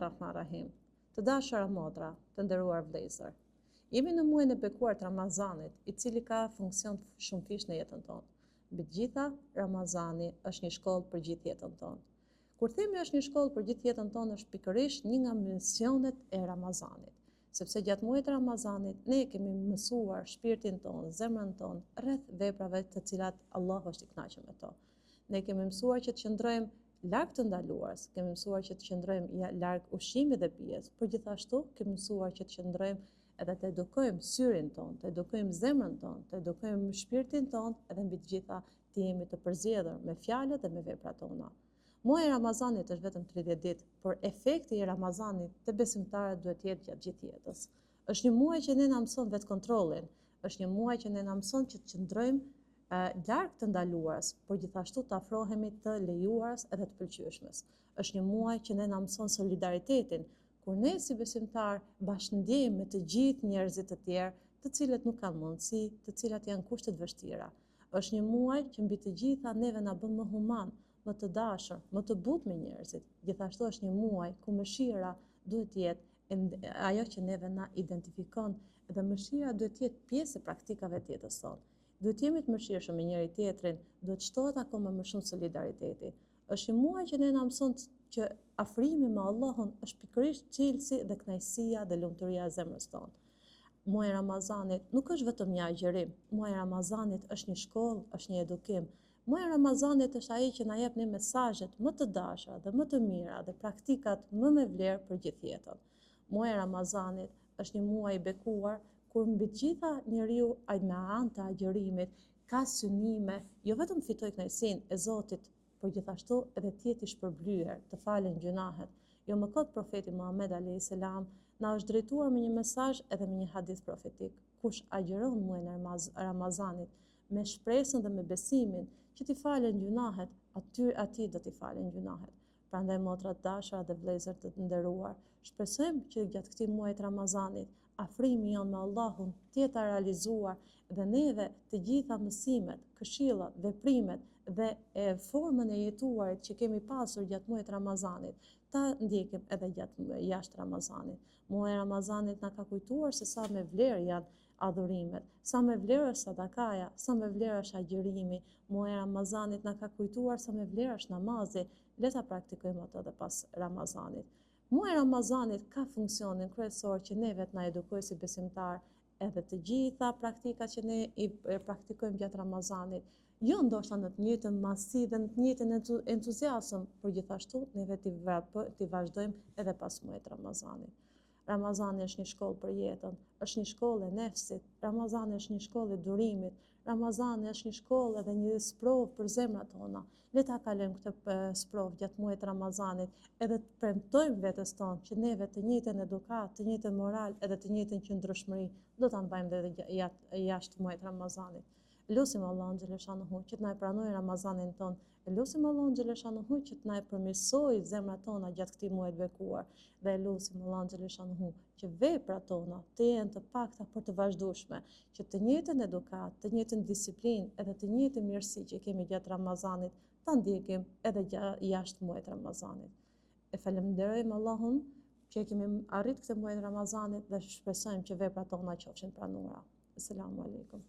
Bismillahirrahmanirrahim. Të dashura motra, të nderuar vëllezër. Jemi në muajin e bekuar të Ramazanit, i cili ka funksion shumëfish në jetën tonë. Mbi të gjitha, Ramazani është një shkollë për gjithë jetën tonë. Kur themi është një shkollë për gjithë jetën tonë, është pikërisht një nga misionet e Ramazanit, sepse gjatë muajit të Ramazanit ne kemi mësuar shpirtin tonë, zemrën tonë rreth veprave të cilat Allahu është i kënaqur me to. Ne kemi mësuar që të qëndrojmë larg të ndaluarës, kemi mësuar që të qëndrojmë larg ushqimit dhe pijes, por gjithashtu kemi mësuar që të qëndrojmë edhe të edukojmë syrin tonë, të edukojmë zemrën tonë, të edukojmë shpirtin tonë, edhe mbi të gjitha të jemi të përzgjedhur me fjalët dhe me veprat tona. Muaji i Ramazanit është vetëm 30 ditë, por efekti i Ramazanit te besimtarët duhet të jetë gjatë gjithë jetës. Është një muaj që ne na mëson vetkontrollin, është një muaj që ne na mëson që të qëndrojmë larg të ndaluarës, por gjithashtu të afrohemi të lejuarës edhe të pëlqyeshmes. Është një muaj që ne na mëson solidaritetin, kur ne si besimtar bashkëndjehemi me të gjithë njerëzit të tjerë, të cilët nuk kanë mundësi, të cilat janë kushte të vështira. Është një muaj që mbi të gjitha neve na bën më human, më të dashur, më të butë me njerëzit. Gjithashtu është një muaj ku mëshira duhet të jetë ajo që neve na identifikon, dhe mëshira duhet të jetë pjesë e praktikave të jetës tonë. Duhet jemi të mëshirshëm me njëri tjetrin, duhet shtohet akoma më shumë solidariteti. Është një muaj që ne na mëson që afrimi me Allahun është pikërisht çelësi dhe kënaqësia dhe lumturia e zemrës tonë. Muaji i Ramazanit nuk është vetëm një agjërim, muaji i Ramazanit është një shkollë, është një edukim. Muaji i Ramazanit është ai që na jep ne mesazhet më të dashura dhe më të mira dhe praktikat më me vlerë për gjithë jetën. Muaji i Ramazanit është një muaj i bekuar, kur mbi të gjitha njeriu me anë të agjërimit ka synime, jo vetëm të fitojë kënaqësinë e Zotit, por gjithashtu edhe të jetë i shpërblyer, të falen gjunahet. Jo më kot profeti Muhammed a.s. na është drejtuar me një mesazh edhe me një hadith profetik. Kush agjeron muajin e Ramazanit me shpresën dhe me besimin që t'i falen gjunahet, atij do t'i falen gjunahet. Prandaj motra të dashura dhe vëllezër të nderuar, shpresojmë që gjatë këtij muaji të Ramazanit afrimi jonë me Allahun të jetë realizuar dhe neve të gjitha mësimet, këshillat, veprimet dhe formën e jetuarit që kemi pasur gjatë muajit Ramazanit, ta ndjekim edhe gjatë jashtë Ramazanit. Muaji i Ramazanit na ka kujtuar se sa me vlerë janë adhurimet, sa me vlerë është sadakaja, sa me vlerë është agjërimi. Muaji i Ramazanit na ka kujtuar sa me vlerë është namazi, le ta praktikojmë ato edhe pas Ramazanit. Muaji i Ramazanit ka funksionin kryesor që neve të na edukojë si besimtar, edhe të gjitha praktikat që ne i praktikojmë gjatë Ramazanit, jo ndoshta në të njëjtën masi dhe në të njëjtën entuziazëm, por gjithashtu neve t'i vazhdojmë edhe pas muajit Ramazanit. Ramazani është një shkollë për jetën, është një shkollë e nefsit, Ramazani është një shkollë e durimit, Ramazani është një shkollë edhe një sprovë për zemrat tona. Le ta kalojmë këtë sprovë gjatë muajit Ramazanit, edhe të premtojmë vetes tonë që neve të njëjtën edukat, të njëjtën moral edhe të njëjtën qëndrueshmëri do ta mbajmë edhe jashtë muajit Ramazanit. Lutim Allahun xhaleshanuhu që të na pranojë Ramazanin ton. Lutim Allahun xhaleshanuhu që të na përmirësojë zemrat tona gjatë këtij muaji të bekuar. Dhe lutim Allahun xhaleshanuhu që veprat tona të jenë të pakta por të vazhdueshme, që të njëjtën edukat, të njëjtën disiplinë edhe të njëjtën mirësi që kemi gjatë Ramazanit, ta ndjekim edhe jashtë muajit Ramazanit. E falenderojmë Allahun që kemi arrit këtë muaj të Ramazanit dhe shpresojmë që veprat tona qofshin pranuara. Asalamu alaikum.